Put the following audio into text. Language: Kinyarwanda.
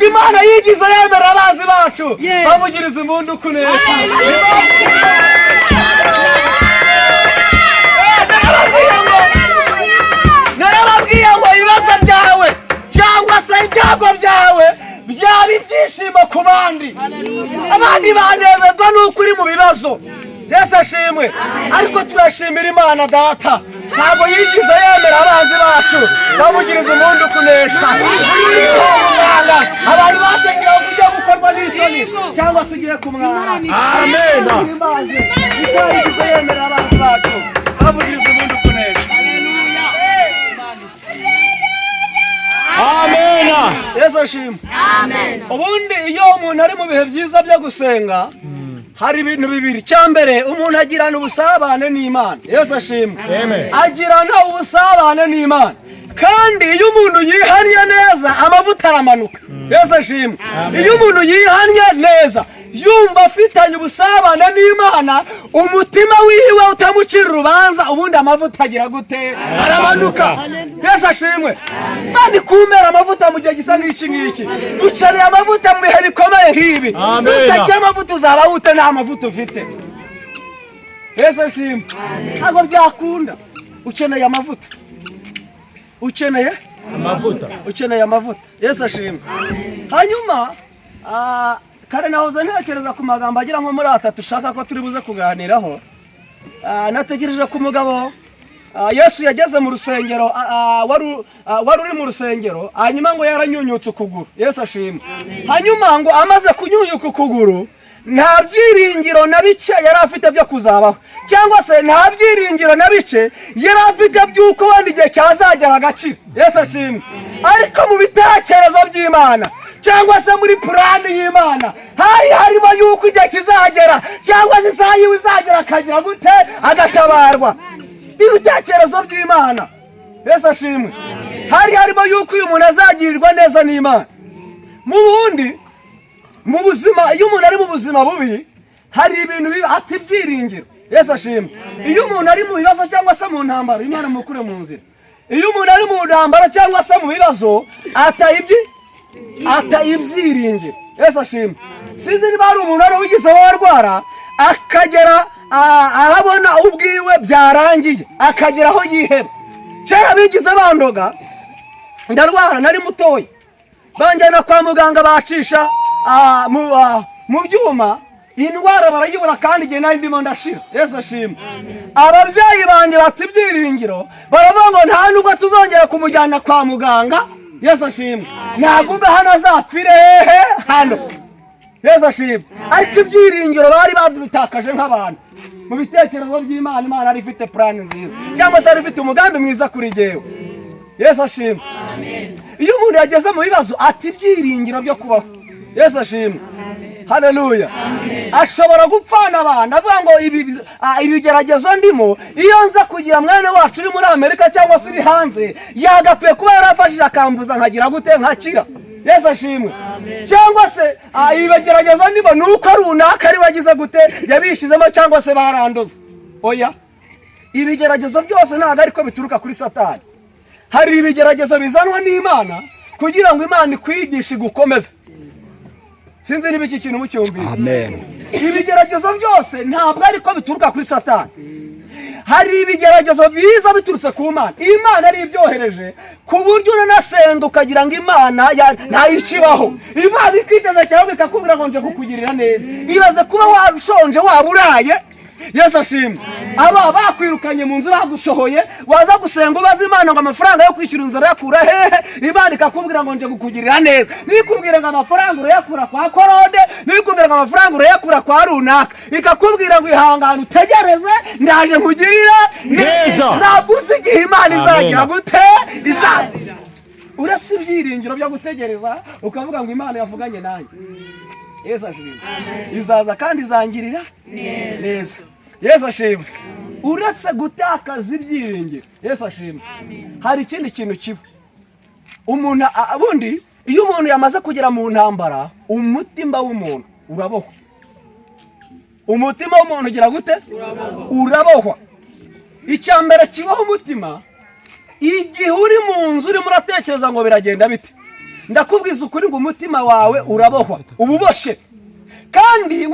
Imana yigize yemera abazi bacu bamugiriza impundu kunesha. Narababwiye ngo ibibazo byawe cyangwa se ibyago byawe byaba ibyishimo ku bandi. Abandi banezezwa n'uko uri mu bibazo. Yesu ashimwe. Ariko turashimira Imana Data, ntabwo yigize yemera abanzi bacu bamugiriza impundu kunesha. Abantu batekereje kujya gukorwa n'isoni cyangwa se ugiye kumwara. Amen. Yigize yemera abanzi bacu bamugiriza impundu kunesha. Amen. Yesu ashimwe. Amen. Ubundi iyo umuntu ari mu bihe byiza byo gusenga hari ibintu bibiri. Cyambere umuntu agirana ubusabane n'Imana. Yesu ashimwe. Agirana ubusabane n'Imana. Kandi iyo umuntu yihannye neza amavuta aramanuka. Yesu ashimwe. Iyo umuntu yihannye neza yumva afitanye ubusabane n'Imana, umutima wiwe utamucira urubanza, ubundi amavuta agira gute? Aramanuka. Yesu ashimwe. Bandi kumera amavuta mu gihe gisa n'iki ngiki. Dukeneye amavuta mu bihe bikomeye nk'ibi. Utagira amavuta uzaba ute nta mavuta ufite? Yesu ashimwe. Ntabwo byakunda. Ukeneye amavuta. Ukeneye amavuta. Yesu ashimwe. Hanyuma kare nahoze ntekereza ku magambo agira nko muri atatu ushaka ko turi buze kuganiraho. Nategereje ku mugabo Yesu yageze mu rusengero, wari uri mu rusengero, hanyuma ngo yaranyunyutse ukuguru. Yesu ashimwe. Hanyuma ngo amaze kunyunyuka ukuguru, nta byiringiro na bice yari afite byo kuzabaho, cyangwa se nta byiringiro na bice yari afite by'uko wenda igihe cyazagera agaciro. Yesu ashimwe. Ariko mu bitekerezo by'Imana cyangwa se muri purani y'Imana harimo yuko igihe kizagera cyangwa se isaha yiwe izagera akagira gute? Agatabarwa. Ibitekerezo by'Imana. Yesu ashimwe. Harimo yuko uyu muntu azagirirwa neza n'Imana. Mu bundi mu buzima, iyo umuntu ari mu buzima bubi hari ibintu ati byiringiro. Yesu ashimwe. Iyo umuntu ari mu bibazo cyangwa se mu ntambara, Imana mukure mu nzira. Iyo umuntu ari mu ntambara cyangwa se mu bibazo ata ibyiringiro. Yesu ashimwe. Sinzi niba hari umuntu wari ugize warwara akagera ahabona ubwiwe byarangiye akagera aho yiheba. Kera bigize bandoga, ndarwara nari mutoya, banjyana kwa muganga bacisha mu byuma, indwara barayibura kandi igihe nari ndimo ndashira. Yesu ashimwe. Ababyeyi banjye bati ibyiringiro, baravuga ngo nta nubwo tuzongera kumujyana kwa muganga. Yesu ashimwe. Nagumbe hano azapfire hano. Yesu ashimwe. Ariko ibyiringiro bari badutakaje nk'abantu. Mu bitekerezo by'Imana, Imana ari ifite plan nziza cyangwa se ari ifite umugambi mwiza kuri jewe. Yesu ashimwe. Amen. Iyo umuntu yageze mu bibazo ati ibyiringiro byo kubaho. Yesu ashimwe. Haleluya. Ashobora gupfana abana avuga ngo ibigeragezo ndimo, iyo nza kugira mwene wacu uri muri Amerika cyangwa se uri hanze, yagakwiye kuba yarafashije akambuza nkagira gute? Nkakira. Yesu ashimwe. Cyangwa se ibigeragezo ndimo nuko runaka ari wagize gute? Yabishizemo cyangwa se barandoze. Oya. Ibigeragezo byose ntabwo ariko bituruka kuri Satani. Hari ibigeragezo bizanwa n'Imana kugira ngo Imana ikwigishe gukomeza. Sinzi niba iki kintu mucyumvise. Amen. Ibigeragezo byose ntabwo ariko bituruka kuri Satani. Hari ibigeragezo biza biturutse ku Mana. Imana ari ibyohereje ku buryo unasenga ukagira ngo Imana ntayikibaho. Imana ikiteze cyangwa ikakubwira ngo nje kukugirira neza. Ibaze kuba washonje waburaye. Yesu ashimwe. Aba bakwirukanye mu nzu bagusohoye, waza gusenga ubaza Imana ngo amafaranga yo kwishyura inzara yakura hehe, Imana ikakubwira ngo nje kukugirira neza. Nikubwira ngo amafaranga urayakura kwa Korode, nikubwira ngo amafaranga urayakura kwa runaka, ikakubwira ngo ihangane utegereze ndaje nkugirira neza. Naguze igihe Imana izagira gute? Izazira. Uretse ibyiringiro byo gutegereza ukavuga ngo Imana yavuganye nanjye. Yesu ashimwe. Izaza kandi izangirira neza. Yesu ashimwe. Uretse gutakaza ibyiringiro, Yesu ashimwe, hari ikindi kintu kiba. Umuntu abundi iyo umuntu yamaze kugera mu ntambara, umutima w'umuntu urabohwa. Umutima w'umuntu ugira gute? Urabohwa. Icyambere kibaho umutima, igihe uri mu nzu urimo uratekereza ngo biragenda bite, ndakubwiza ukuri ngo umutima wawe urabohwa ububoshe kandi